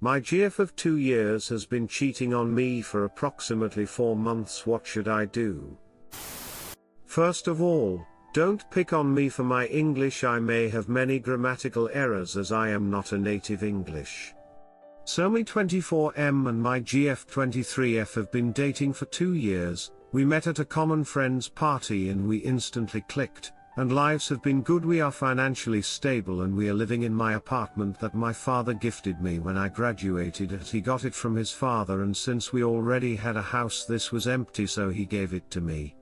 My GF of 2 years has been cheating on me for approximately 4 months. What should I do? First of all, don't pick on me for my English. I may have many grammatical errors as I am not a native English. So me 24M and my GF 23F have been dating for 2 years. We met at a common friend's party and we instantly clicked, and lives have been good. We are financially stable and we are living in my apartment that my father gifted me when I graduated. He got it from his father, and since we already had a house, this was empty, so he gave it to me.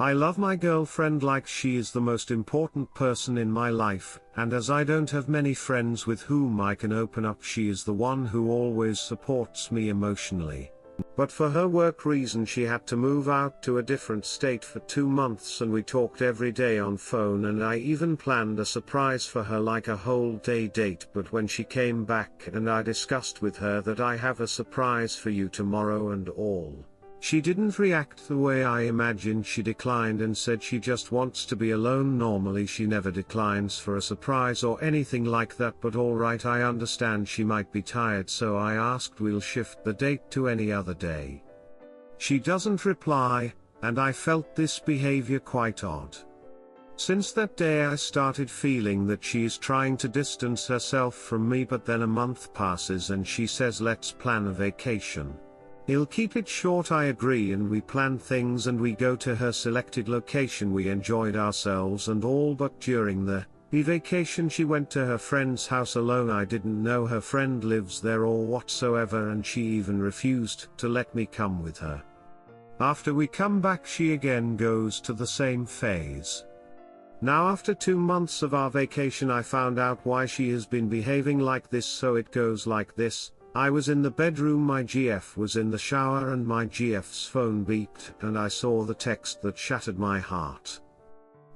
I love my girlfriend like she is the most important person in my life, and as I don't have many friends with whom I can open up, she is the one who always supports me emotionally. But for her work reason she had to move out to a different state for 2 months, and we talked every day on phone, and I even planned a surprise for her like a whole day date. But when she came back and I discussed with her that I have a surprise for you tomorrow and all, she didn't react the way I imagined. She declined and said she just wants to be alone. Normally she never declines for a surprise or anything like that, but alright, I understand she might be tired, so I asked we'll shift the date to any other day. She doesn't reply, and I felt this behavior quite odd. Since that day I started feeling that she is trying to distance herself from me, but then a month passes and she says let's plan a vacation. He'll keep it short, I agree, and we plan things and we go to her selected location. We enjoyed ourselves and all, but during the vacation she went to her friend's house alone. I didn't know her friend lives there or whatsoever, and she even refused to let me come with her. After we come back she again goes to the same phase. Now after 2 months of our vacation I found out why she has been behaving like this. So it goes like this. I was in the bedroom, my GF was in the shower, and my GF's phone beeped, and I saw the text that shattered my heart.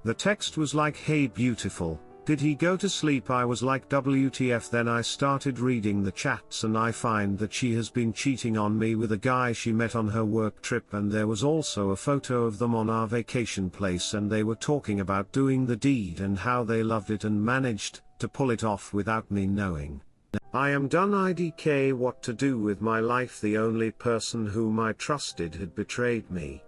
The text was like, "Hey beautiful, did he go to sleep?" I was like, WTF. Then I started reading the chats and I find that she has been cheating on me with a guy she met on her work trip, and there was also a photo of them on our vacation place, and they were talking about doing the deed and how they loved it and managed to pull it off without me knowing. I am done. IDK, what to do with my life? The only person whom I trusted had betrayed me.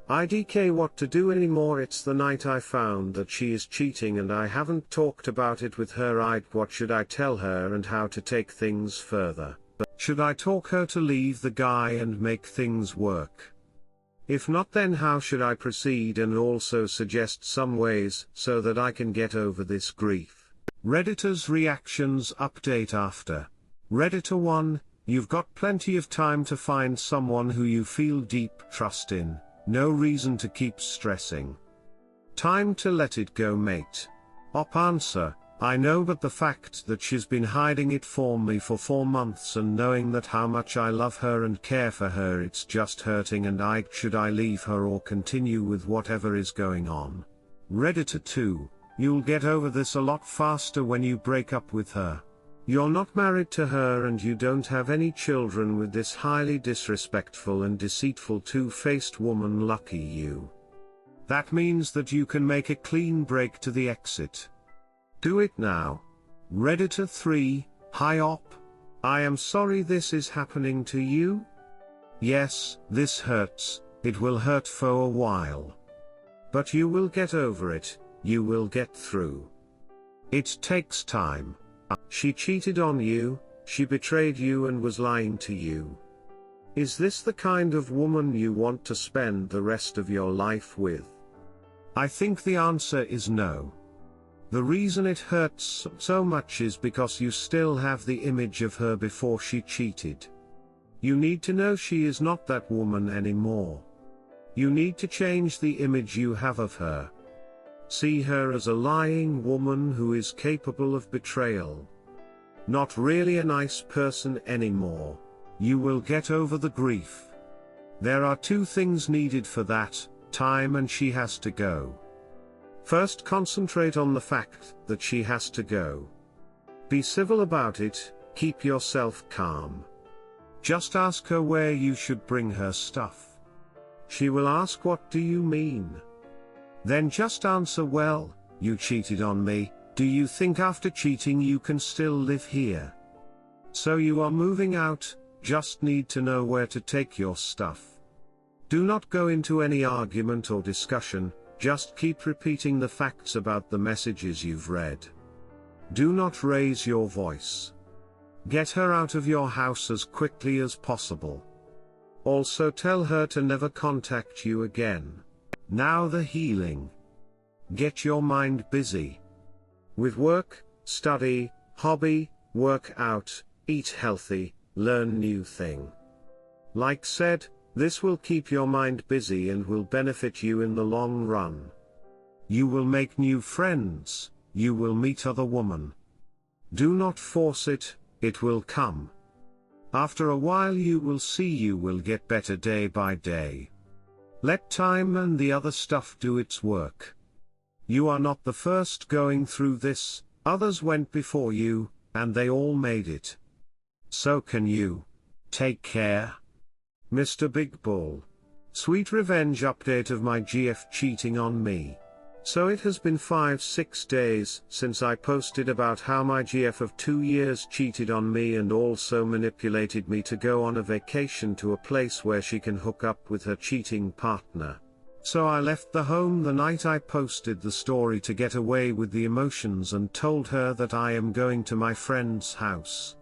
IDK, what to do anymore? It's the night I found that she is cheating and I haven't talked about it with her. What should I tell her and how to take things further? Should I talk her to leave the guy and make things work? If not, then how should I proceed, and also suggest some ways so that I can get over this grief. Redditor's reactions update after. Redditor 1, you've got plenty of time to find someone who you feel deep trust in. No reason to keep stressing. Time to let it go, mate. Op answer, I know, but the fact that she's been hiding it from me for 4 months, and knowing that how much I love her and care for her, it's just hurting. And should I leave her or continue with whatever is going on? Redditor 2, you'll get over this a lot faster when you break up with her. You're not married to her and you don't have any children with this highly disrespectful and deceitful two-faced woman. Lucky you. That means that you can make a clean break to the exit. Do it now. Redditor 3, hi Op. I am sorry this is happening to you. Yes, this hurts, it will hurt for a while. But you will get over it. You will get through. It takes time. She cheated on you, she betrayed you and was lying to you. Is this the kind of woman you want to spend the rest of your life with? I think the answer is no. The reason it hurts so much is because you still have the image of her before she cheated. You need to know she is not that woman anymore. You need to change the image you have of her. See her as a lying woman who is capable of betrayal. Not really a nice person anymore. You will get over the grief. There are 2 things needed for that, time and she has to go. First, concentrate on the fact that she has to go. Be civil about it, keep yourself calm. Just ask her where you should bring her stuff. She will ask, what do you mean? Then just answer, well, you cheated on me, do you think after cheating you can still live here? So you are moving out, just need to know where to take your stuff. Do not go into any argument or discussion, just keep repeating the facts about the messages you've read. Do not raise your voice. Get her out of your house as quickly as possible. Also tell her to never contact you again. Now the healing. Get your mind busy. With work, study, hobby, work out, eat healthy, learn new thing. Like said, this will keep your mind busy and will benefit you in the long run. You will make new friends, you will meet other women. Do not force it, it will come. After a while you will see you will get better day by day. Let time and the other stuff do its work. You are not the first going through this, others went before you, and they all made it. So can you. Take care. Mr. Big Bull. Sweet revenge update of my GF cheating on me. So it has been 5-6 days since I posted about how my GF of 2 years cheated on me and also manipulated me to go on a vacation to a place where she can hook up with her cheating partner. So I left the home the night I posted the story to get away with the emotions and told her that I am going to my friend's house.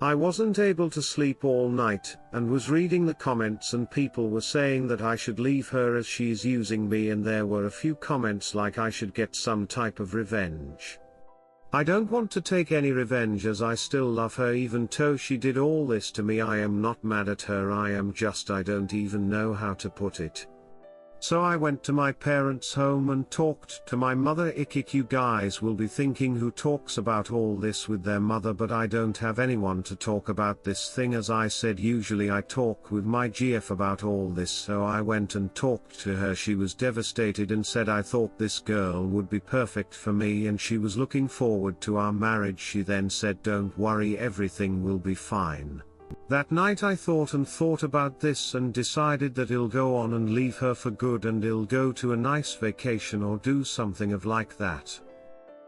I wasn't able to sleep all night, and was reading the comments and people were saying that I should leave her as she's using me, and there were a few comments like I should get some type of revenge. I don't want to take any revenge as I still love her even though she did all this to me. I am not mad at her, I don't even know how to put it. So I went to my parents' home and talked to my mother. You guys will be thinking who talks about all this with their mother, but I don't have anyone to talk about this thing. As I said, usually I talk with my GF about all this, so I went and talked to her. She was devastated and said I thought this girl would be perfect for me and she was looking forward to our marriage. She then said don't worry, everything will be fine. That night I thought about this and decided that I'll go on and leave her for good and I'll go to a nice vacation or do something of like that.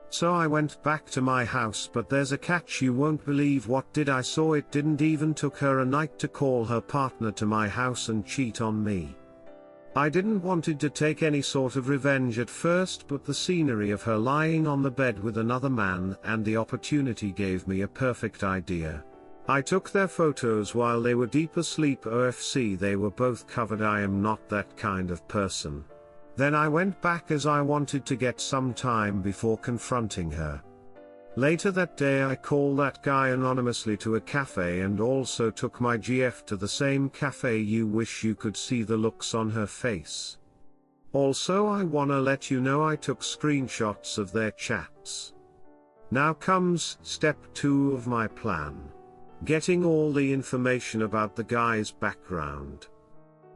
So I went back to my house, but there's a catch. You won't believe what I saw. It didn't even took her a night to call her partner to my house and cheat on me. I didn't wanted to take any sort of revenge at first, but the scenery of her lying on the bed with another man and the opportunity gave me a perfect idea. I took their photos while they were deep asleep. OFC, they were both covered. I am not that kind of person. Then I went back as I wanted to get some time before confronting her. Later that day I called that guy anonymously to a cafe and also took my GF to the same cafe. You wish you could see the looks on her face. Also I wanna let you know I took screenshots of their chats. Now comes step 2 of my plan. Getting all the information about the guy's background.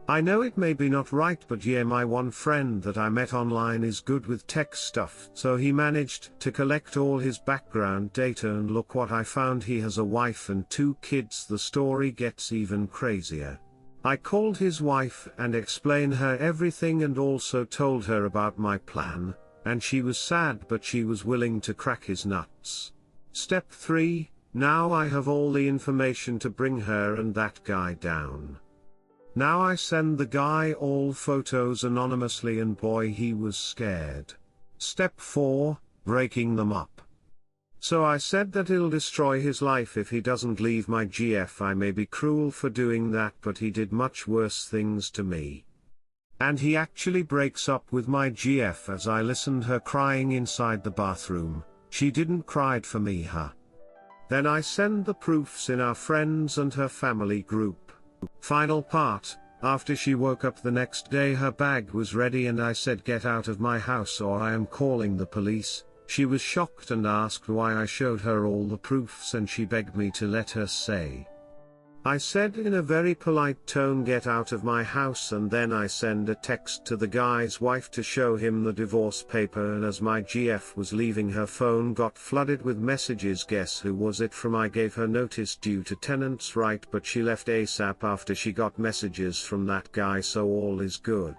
I know it may be not right, but yeah, my one friend that I met online is good with tech stuff, so he managed to collect all his background data, and look what I found. He has a wife and 2 kids. The story gets even crazier. I called his wife and explained her everything and also told her about my plan, and she was sad but she was willing to crack his nuts. Step 3. Now I have all the information to bring her and that guy down. Now I send the guy all photos anonymously and boy he was scared. Step 4, breaking them up. So I said that it'll destroy his life if he doesn't leave my GF. I may be cruel for doing that, but he did much worse things to me. And he actually breaks up with my GF as I listened her crying inside the bathroom. She didn't cried for me, huh? Then I send the proofs in our friends and her family group. Final part, after she woke up the next day her bag was ready and I said get out of my house or I am calling the police. She was shocked and asked why I showed her all the proofs and she begged me to let her say. I said in a very polite tone get out of my house, and then I send a text to the guy's wife to show him the divorce paper, and as my GF was leaving her phone got flooded with messages. Guess who was it from? I gave her notice due to tenants' right, but she left ASAP after she got messages from that guy, so all is good.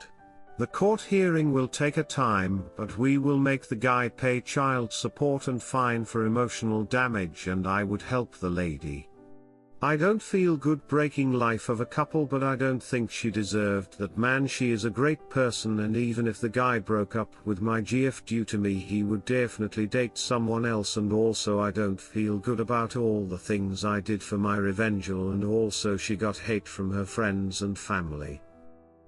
The court hearing will take a time, but we will make the guy pay child support and fine for emotional damage, and I would help the lady. I don't feel good breaking life of a couple, but I don't think she deserved that, man. She is a great person, and even if the guy broke up with my GF due to me, he would definitely date someone else. And also I don't feel good about all the things I did for my revenge, and also she got hate from her friends and family.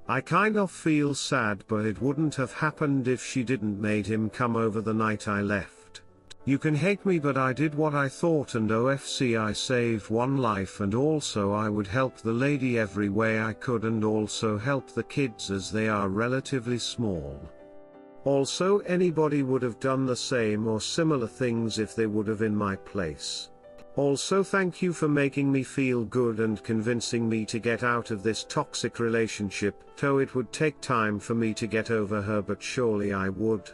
I kind of feel sad, but it wouldn't have happened if she didn't made him come over the night I left. You can hate me, but I did what I thought, and OFC I saved one life, and also I would help the lady every way I could, and also help the kids as they are relatively small. Also anybody would have done the same or similar things if they would have in my place. Also thank you for making me feel good and convincing me to get out of this toxic relationship, though it would take time for me to get over her, but surely I would.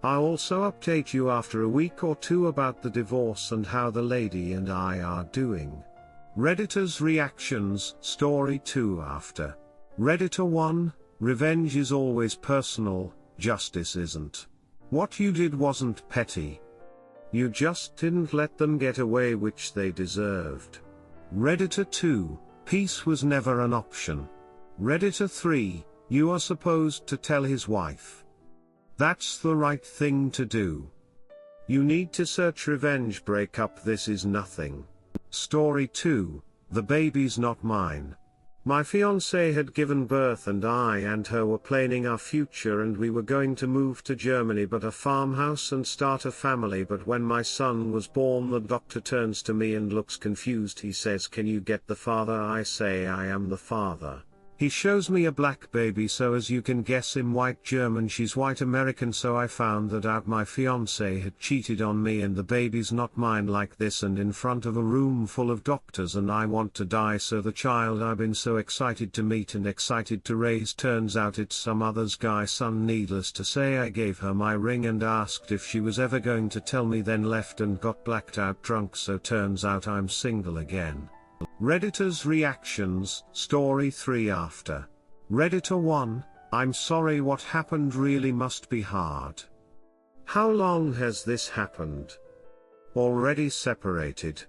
I'll also update you after a week or two about the divorce and how the lady and I are doing. Redditor's reactions, story 2 after. Redditor 1, revenge is always personal, justice isn't. What you did wasn't petty. You just didn't let them get away, which they deserved. Redditor 2, peace was never an option. Redditor 3, you are supposed to tell his wife. That's the right thing to do. You need to search revenge breakup, this is nothing. Story 2, the baby's not mine. My fiancé had given birth and I and her were planning our future, and we were going to move to Germany, but a farmhouse, and start a family. But when my son was born, the doctor turns to me and looks confused. He says, "Can you get the father?" I say, "I am the father." He shows me a black baby, so as you can guess, I'm white German, she's white American, so I found that out. My fiancé had cheated on me, and the baby's not mine like this, and in front of a room full of doctors, and I want to die. So the child I've been so excited to meet and excited to raise, turns out it's some other's guy son. Needless to say, I gave her my ring and asked if she was ever going to tell me, then left and got blacked out drunk, so turns out I'm single again. Redditor's reactions, story 3 after. Redditor 1, I'm sorry, what happened really must be hard. How long has this happened? Already separated.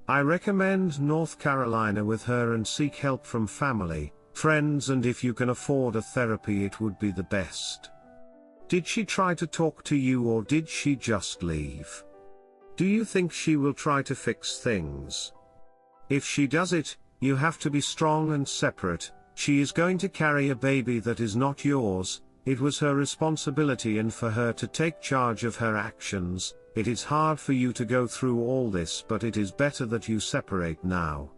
I recommend North Carolina with her and seek help from family, friends, and if you can afford a therapy, it would be the best. Did she try to talk to you, or did she just leave? Do you think she will try to fix things? If she does it, you have to be strong and separate. She is going to carry a baby that is not yours. It was her responsibility, and for her to take charge of her actions. It is hard for you to go through all this, but it is better that you separate now.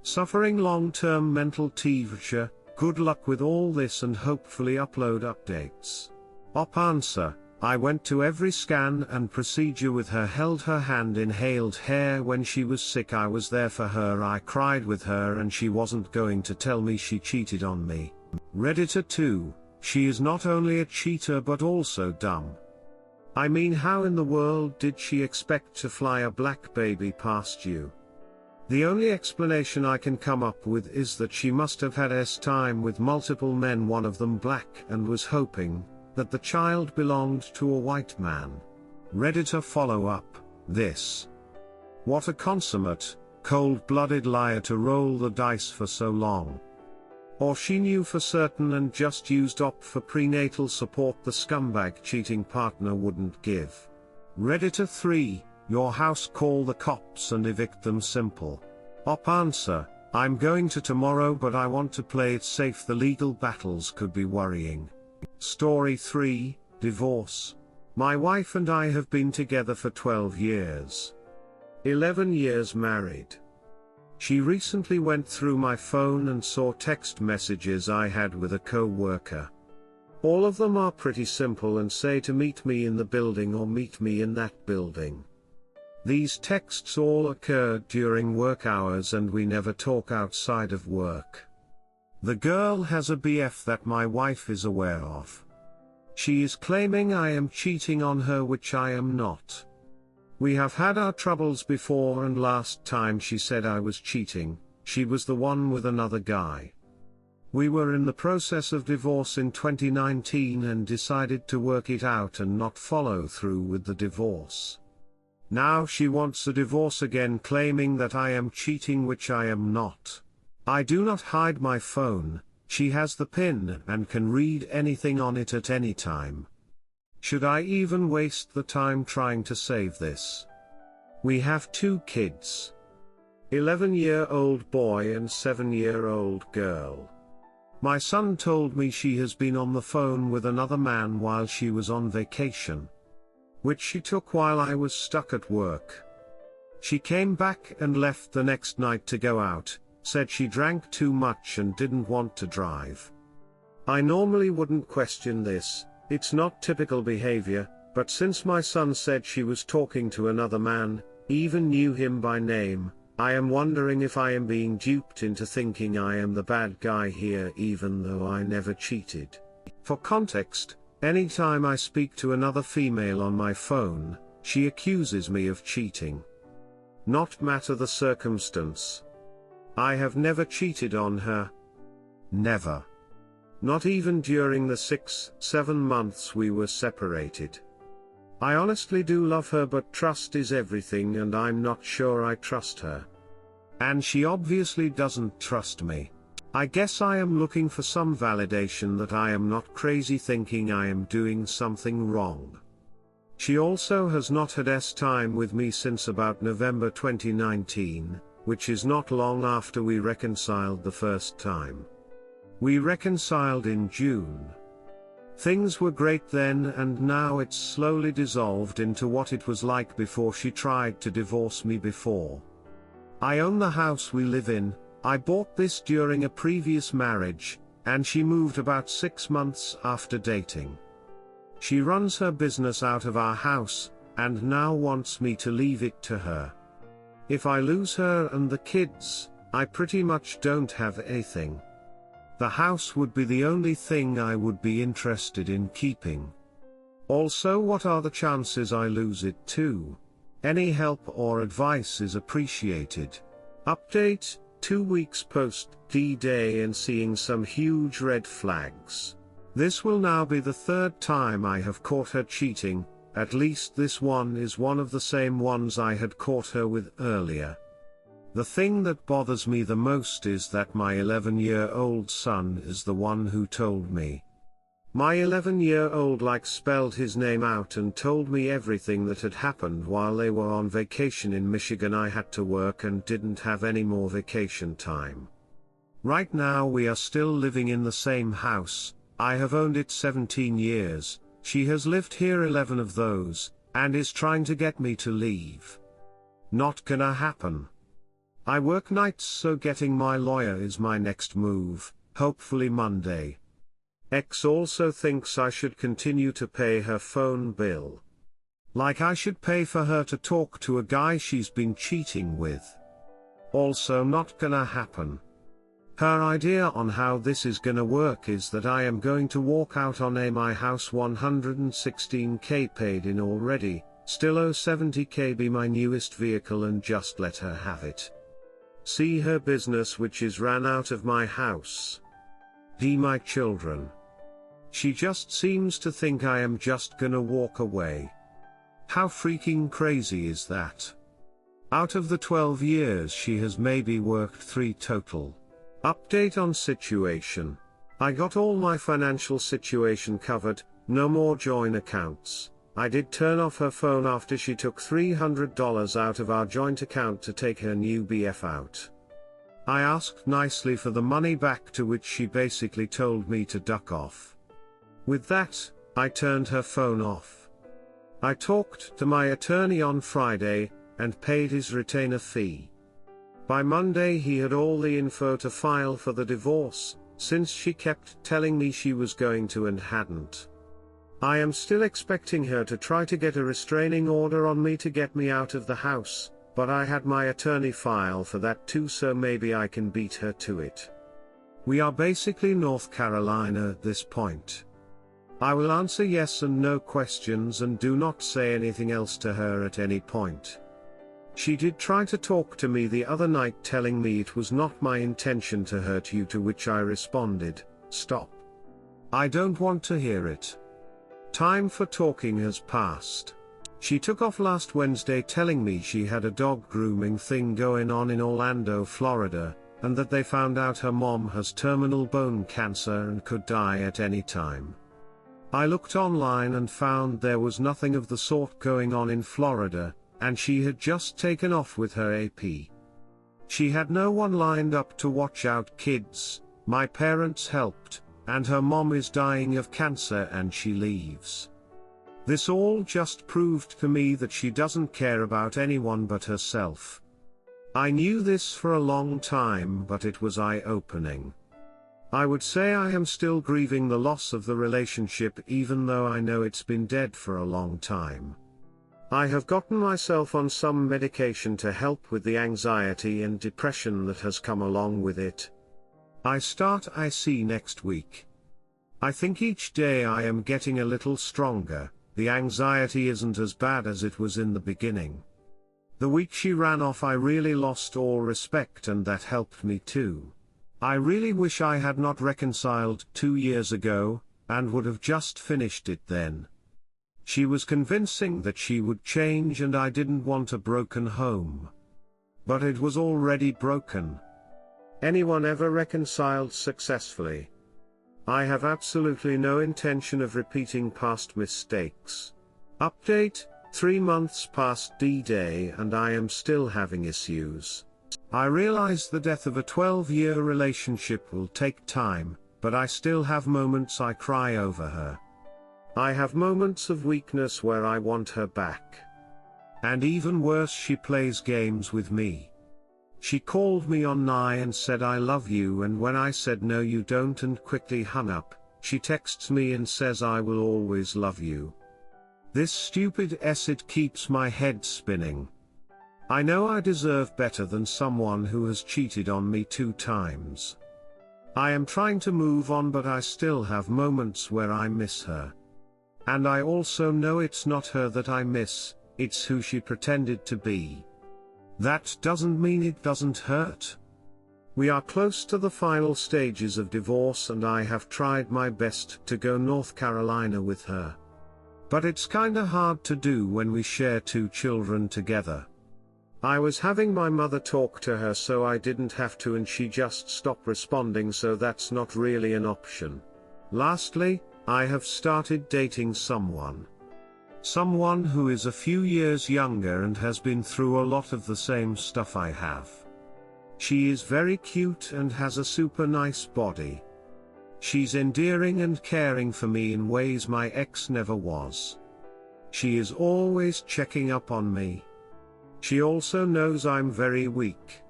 Suffering long-term mental torture. Good luck with all this, and hopefully upload updates. Answer. I went to every scan and procedure with her, held her hand, inhaled hair when she was sick. I was there for her, I cried with her, and she wasn't going to tell me she cheated on me. Redditor 2, she is not only a cheater but also dumb. I mean, how in the world did she expect to fly a black baby past you? The only explanation I can come up with is that she must have had time with multiple men, one of them black, and was hoping that the child belonged to a white man. Redditor follow-up, this. What a consummate, cold-blooded liar to roll the dice for so long. Or she knew for certain and just used OP for prenatal support the scumbag cheating partner wouldn't give. Redditor 3, your house, call the cops and evict them, simple. Answer, I'm going to tomorrow, but I want to play it safe, the legal battles could be worrying. Story 3, divorce. My wife and I have been together for 12 years. 11 years married. She recently went through my phone and saw text messages I had with a co-worker. All of them are pretty simple and say to meet me in the building or meet me in that building. These texts all occurred during work hours, and we never talk outside of work. The girl has a BF that my wife is aware of. She is claiming I am cheating on her, which I am not. We have had our troubles before, and last time she said I was cheating, she was the one with another guy. We were in the process of divorce in 2019 and decided to work it out and not follow through with the divorce. Now she wants a divorce again, claiming that I am cheating, which I am not. I do not hide my phone. She has the PIN and can read anything on it at any time. Should I even waste the time trying to save this? We have 2 kids. 11-year-old boy and 7-year-old girl. My son told me she has been on the phone with another man while she was on vacation, which she took while I was stuck at work. She came back and left the next night to go out, said she drank too much and didn't want to drive. I normally wouldn't question this, it's not typical behavior, but since my son said she was talking to another man, even knew him by name, I am wondering if I am being duped into thinking I am the bad guy here, even though I never cheated. For context, anytime I speak to another female on my phone, she accuses me of cheating. Not matter the circumstance. I have never cheated on her. Never. Not even during the 6-7 months we were separated. I honestly do love her, but trust is everything and I'm not sure I trust her. And she obviously doesn't trust me. I guess I am looking for some validation that I am not crazy, thinking I am doing something wrong. She also has not had time with me since about November 2019, which is not long after we reconciled the first time. We reconciled in June. Things were great then, and now it's slowly dissolved into what it was like before she tried to divorce me before. I own the house we live in. I bought this during a previous marriage, and she moved about 6 months after dating. She runs her business out of our house, and now wants me to leave it to her. If I lose her and the kids, I pretty much don't have anything. The house would be the only thing I would be interested in keeping. Also, what are the chances I lose it too? Any help or advice is appreciated. Update: 2 weeks post D-Day and seeing some huge red flags. This will now be the 3rd time I have caught her cheating. At least this one is one of the same ones I had caught her with earlier. The thing that bothers me the most is that my 11-year-old son is the one who told me. My 11-year-old spelled his name out and told me everything that had happened while they were on vacation in Michigan. I had to work and didn't have any more vacation time. Right now we are still living in the same house. I have owned it 17 years, she has lived here 11 of those, and is trying to get me to leave. Not gonna happen. I work nights, so getting my lawyer is my next move, hopefully Monday. X also thinks I should continue to pay her phone bill. Like I should pay for her to talk to a guy she's been cheating with. Also not gonna happen. Her idea on how this is gonna work is that I am going to walk out on my house, $116K paid in already, still owe $70K, be my newest vehicle, and just let her have it. See her business, which is ran out of my house. D my children. She just seems to think I am just gonna walk away. How freaking crazy is that? Out of the 12 years she has maybe worked 3 total. Update on situation. I got all my financial situation covered, no more joint accounts. I did turn off her phone after she took $300 out of our joint account to take her new BF out. I asked nicely for the money back, to which she basically told me to duck off. With that, I turned her phone off. I talked to my attorney on Friday, and paid his retainer fee. By Monday he had all the info to file for the divorce, since she kept telling me she was going to and hadn't. I am still expecting her to try to get a restraining order on me to get me out of the house, but I had my attorney file for that too, so maybe I can beat her to it. We are basically North Carolina at this point. I will answer yes and no questions and do not say anything else to her at any point. She did try to talk to me the other night telling me it was not my intention to hurt you, to which I responded, "Stop. I don't want to hear it. Time for talking has passed." She took off last Wednesday telling me she had a dog grooming thing going on in Orlando, Florida, and that they found out her mom has terminal bone cancer and could die at any time. I looked online and found there was nothing of the sort going on in Florida, and she had just taken off with her AP. She had no one lined up to watch out kids, my parents helped, and her mom is dying of cancer and she leaves. This all just proved to me that she doesn't care about anyone but herself. I knew this for a long time, but it was eye-opening. I would say I am still grieving the loss of the relationship, even though I know it's been dead for a long time. I have gotten myself on some medication to help with the anxiety and depression that has come along with it. I start IC next week. I think each day I am getting a little stronger. The anxiety isn't as bad as it was in the beginning. The week she ran off I really lost all respect, and that helped me too. I really wish I had not reconciled 2 years ago, and would have just finished it then. She was convincing that she would change and I didn't want a broken home. But it was already broken. Anyone ever reconciled successfully? I have absolutely no intention of repeating past mistakes. Update: 3 months past D-Day and I am still having issues. I realize the death of a 12-year relationship will take time, but I still have moments I cry over her. I have moments of weakness where I want her back. And even worse, she plays games with me. She called me on Nye and said I love you, and when I said no you don't and quickly hung up, she texts me and says I will always love you. This stupid it keeps my head spinning. I know I deserve better than someone who has cheated on me 2 times. I am trying to move on, but I still have moments where I miss her. And I also know it's not her that I miss, it's who she pretended to be. That doesn't mean it doesn't hurt. We are close to the final stages of divorce and I have tried my best to go North Carolina with her. But it's kinda hard to do when we share 2 children together. I was having my mother talk to her so I didn't have to, and she just stopped responding, so that's not really an option. Lastly, I have started dating someone. Someone who is a few years younger and has been through a lot of the same stuff I have. She is very cute and has a super nice body. She's endearing and caring for me in ways my ex never was. She is always checking up on me. She also knows I'm very weak.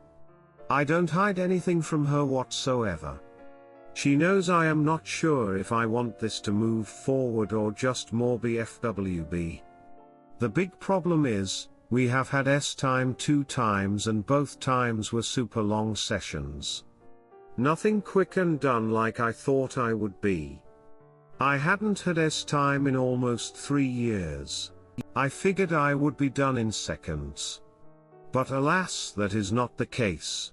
I don't hide anything from her whatsoever. She knows I am not sure if I want this to move forward or just more BFWB. The big problem is, we have had time 2 times and both times were super long sessions. Nothing quick and done like I thought I would be. I hadn't had time in almost 3 years. I figured I would be done in seconds. But alas, that is not the case.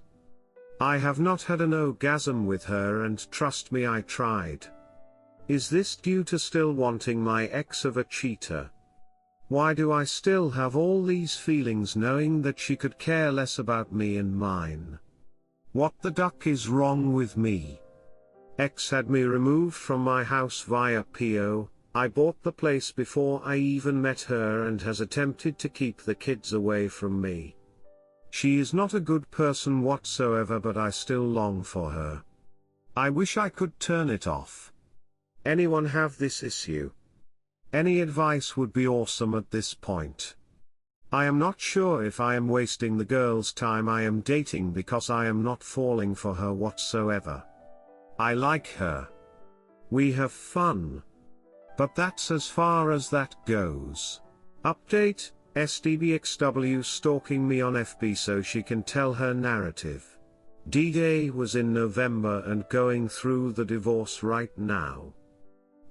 I have not had an orgasm with her, and trust me, I tried. Is this due to still wanting my ex of a cheater? Why do I still have all these feelings knowing that she could care less about me and mine? What the duck is wrong with me? Ex had me removed from my house via PO. I bought the place before I even met her and has attempted to keep the kids away from me. She is not a good person whatsoever, but I still long for her. I wish I could turn it off. Anyone have this issue? Any advice would be awesome at this point. I am not sure if I am wasting the girl's time I am dating because I am not falling for her whatsoever. I like her. We have fun. But that's as far as that goes. Update: SDBXW stalking me on FB so she can tell her narrative. D-Day was in November and going through the divorce right now.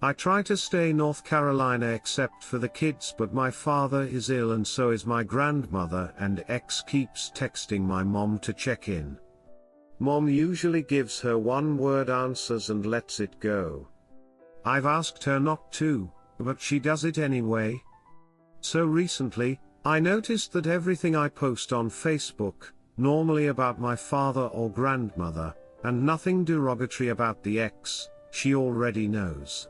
I try to stay North Carolina except for the kids, but my father is ill and so is my grandmother, and ex keeps texting my mom to check in. Mom usually gives her one-word answers and lets it go. I've asked her not to, but she does it anyway. So recently, I noticed that everything I post on Facebook, normally about my father or grandmother, and nothing derogatory about the ex, she already knows.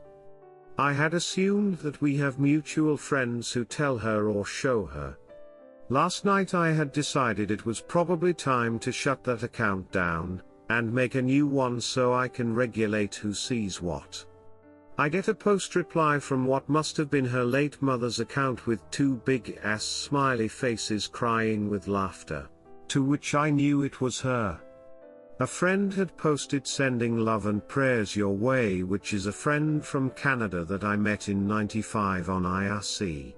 I had assumed that we have mutual friends who tell her or show her. Last night I had decided it was probably time to shut that account down, and make a new one so I can regulate who sees what. I get a post reply from what must have been her late mother's account with two big-ass smiley faces crying with laughter, to which I knew it was her. A friend had posted sending love and prayers your way, which is a friend from Canada that I met in '95 on IRC.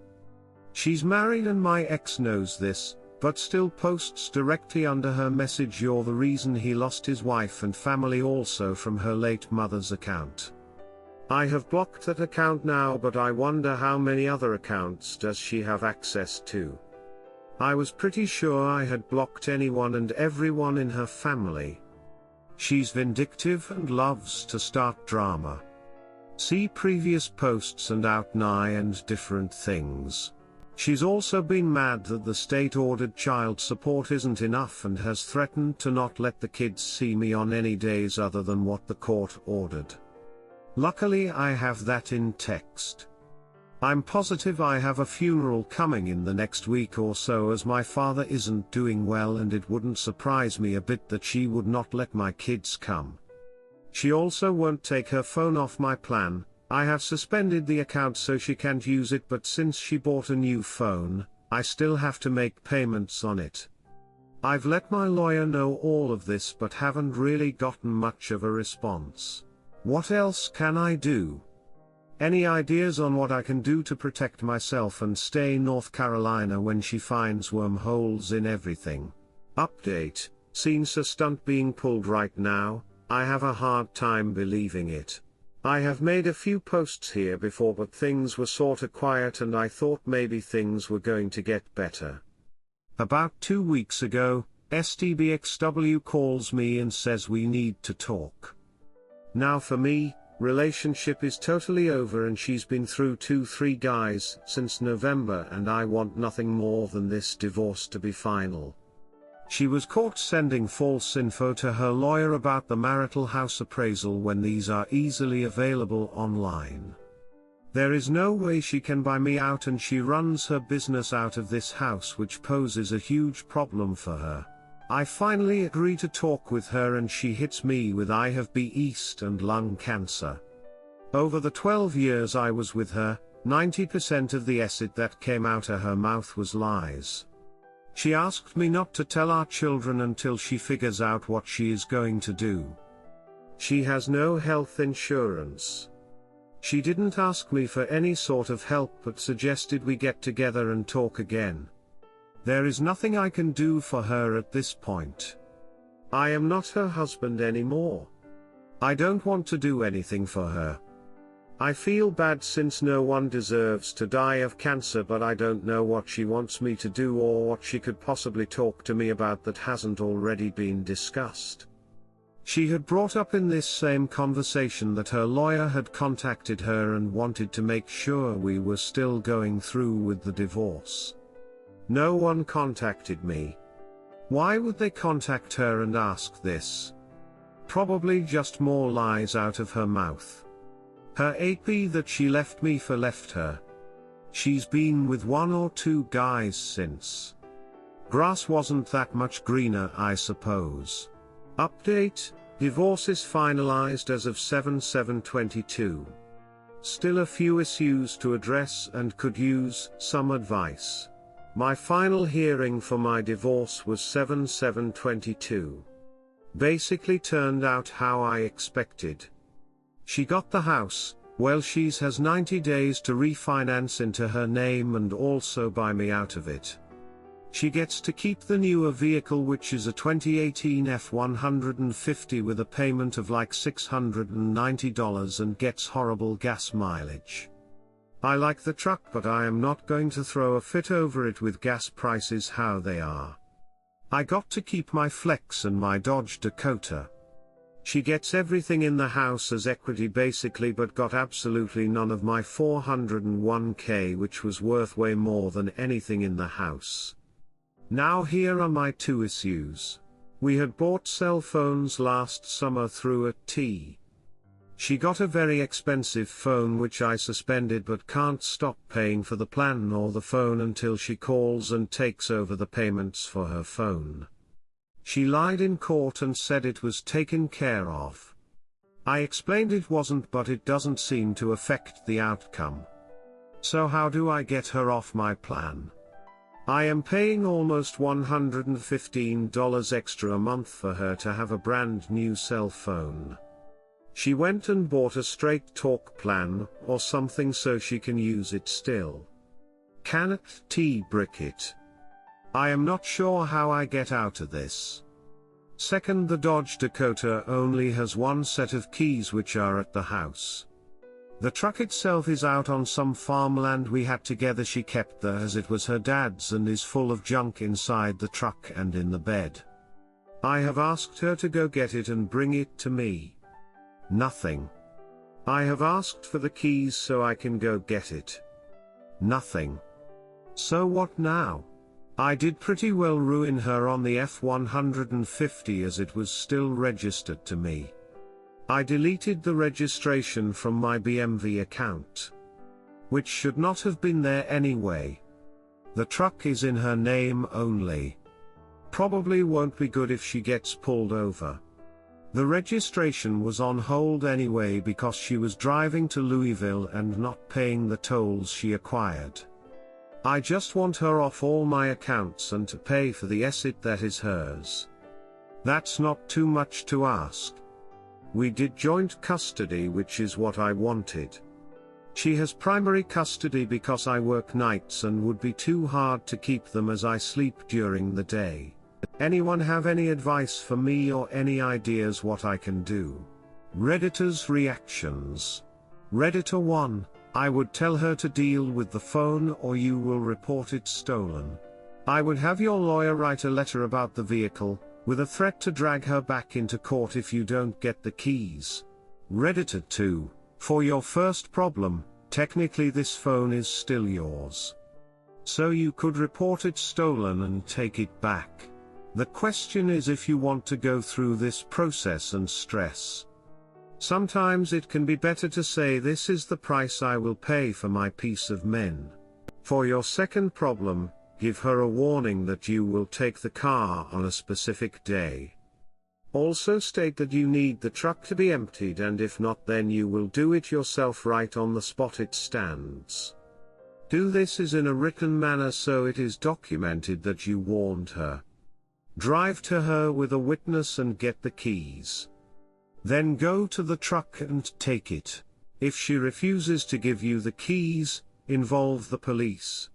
She's married and my ex knows this, but still posts directly under her message you're the reason he lost his wife and family, also from her late mother's account. I have blocked that account now, but I wonder how many other accounts does she have access to. I was pretty sure I had blocked anyone and everyone in her family. She's vindictive and loves to start drama. See previous posts and out nigh and different things. She's also been mad that the state-ordered child support isn't enough and has threatened to not let the kids see me on any days other than what the court ordered. Luckily I have that in text. I'm positive I have a funeral coming in the next week or so, as my father isn't doing well, and it wouldn't surprise me a bit that she would not let my kids come. She also won't take her phone off my plan. I have suspended the account so she can't use it, but since she bought a new phone, I still have to make payments on it. I've let my lawyer know all of this but haven't really gotten much of a response. What else can I do? Any ideas on what I can do to protect myself and stay North Carolina when she finds wormholes in everything? Update: Cnacer Stunt being pulled right now. I have a hard time believing it. I have made a few posts here before, but things were sorta quiet and I thought maybe things were going to get better. About 2 weeks ago, STBXW calls me and says we need to talk. Now for me, relationship is totally over and she's been through 2-3 guys since November, and I want nothing more than this divorce to be final. She was caught sending false info to her lawyer about the marital house appraisal when these are easily available online. There is no way she can buy me out, and she runs her business out of this house, which poses a huge problem for her. I finally agree to talk with her and she hits me with I have yeast and lung cancer. Over the 12 years I was with her, 90% of the acid that came out of her mouth was lies. She asked me not to tell our children until she figures out what she is going to do. She has no health insurance. She didn't ask me for any sort of help but suggested we get together and talk again. There is nothing I can do for her at this point. I am not her husband anymore. I don't want to do anything for her. I feel bad since no one deserves to die of cancer, but I don't know what she wants me to do or what she could possibly talk to me about that hasn't already been discussed. She had brought up in this same conversation that her lawyer had contacted her and wanted to make sure we were still going through with the divorce. No one contacted me. Why would they contact her and ask this? Probably just more lies out of her mouth. Her AP that she left me for left her. She's been with 1 or 2 guys since. Grass wasn't that much greener, I suppose. Update: divorce is finalized as of 7/7/22. Still a few issues to address and could use some advice. My final hearing for my divorce was 7/7/22. Basically turned out how I expected. She got the house. Well, she has 90 days to refinance into her name and also buy me out of it. She gets to keep the newer vehicle, which is a 2018 F-150 with a payment of like $690 and gets horrible gas mileage. I like the truck, but I am not going to throw a fit over it with gas prices how they are. I got to keep my Flex and my Dodge Dakota. She gets everything in the house as equity basically, but got absolutely none of my $401k, which was worth way more than anything in the house. Now here are my two issues. We had bought cell phones last summer through a T. She got a very expensive phone which I suspended, but can't stop paying for the plan or the phone until she calls and takes over the payments for her phone. She lied in court and said it was taken care of. I explained it wasn't, but it doesn't seem to affect the outcome. So how do I get her off my plan? I am paying almost $115 extra a month for her to have a brand new cell phone. She went and bought a straight talk plan or something so she can use it still. Cannot brick it. I am not sure how I get out of this. Second, the Dodge Dakota only has one set of keys which are at the house. The truck itself is out on some farmland we had together. She kept there as it was her dad's and is full of junk inside the truck and in the bed. I have asked her to go get it and bring it to me. Nothing. I have asked for the keys so I can go get it. Nothing. So what now? I did pretty well ruin her on the F-150 as it was still registered to me. I deleted the registration from my BMW account, which should not have been there anyway. The truck is in her name only. Probably won't be good if she gets pulled over. The registration was on hold anyway because she was driving to Louisville and not paying the tolls she acquired. I just want her off all my accounts and to pay for the asset that is hers. That's not too much to ask. We did joint custody, which is what I wanted. She has primary custody because I work nights and would be too hard to keep them as I sleep during the day. Anyone have any advice for me or any ideas what I can do? Redditor's reactions. Redditor 1, I would tell her to deal with the phone or you will report it stolen. I would have your lawyer write a letter about the vehicle, with a threat to drag her back into court if you don't get the keys. Redditor 2, for your first problem, technically this phone is still yours. So you could report it stolen and take it back. The question is if you want to go through this process and stress. Sometimes it can be better to say this is the price I will pay for my peace of mind. For your second problem, give her a warning that you will take the car on a specific day. Also state that you need the truck to be emptied, and if not, then you will do it yourself right on the spot it stands. Do this in a written manner so it is documented that you warned her. Drive to her with a witness and get the keys. Then go to the truck and take it. If she refuses to give you the keys, involve the police.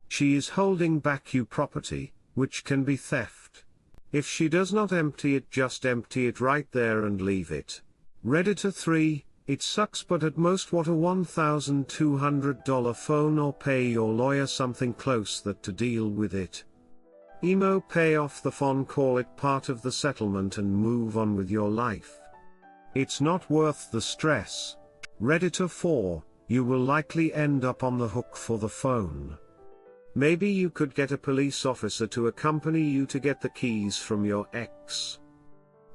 She is holding back your property, which can be theft. If she does not empty it, just empty it right there and leave it. Redditor 3, it sucks, but at most what a $1,200 phone, or pay your lawyer something close that to deal with it. Emo, pay off the phone, call it part of the settlement and move on with your life. It's not worth the stress. Redditor 4, you will likely end up on the hook for the phone. Maybe you could get a police officer to accompany you to get the keys from your ex.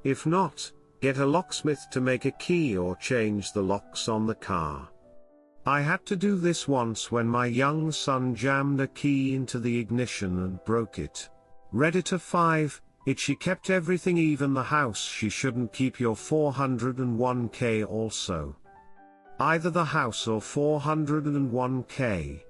If not, get a locksmith to make a key or change the locks on the car. I had to do this once when my young son jammed a key into the ignition and broke it. Redditor 5, she kept everything, even the house. She shouldn't keep your $401k also. Either the house or $401k.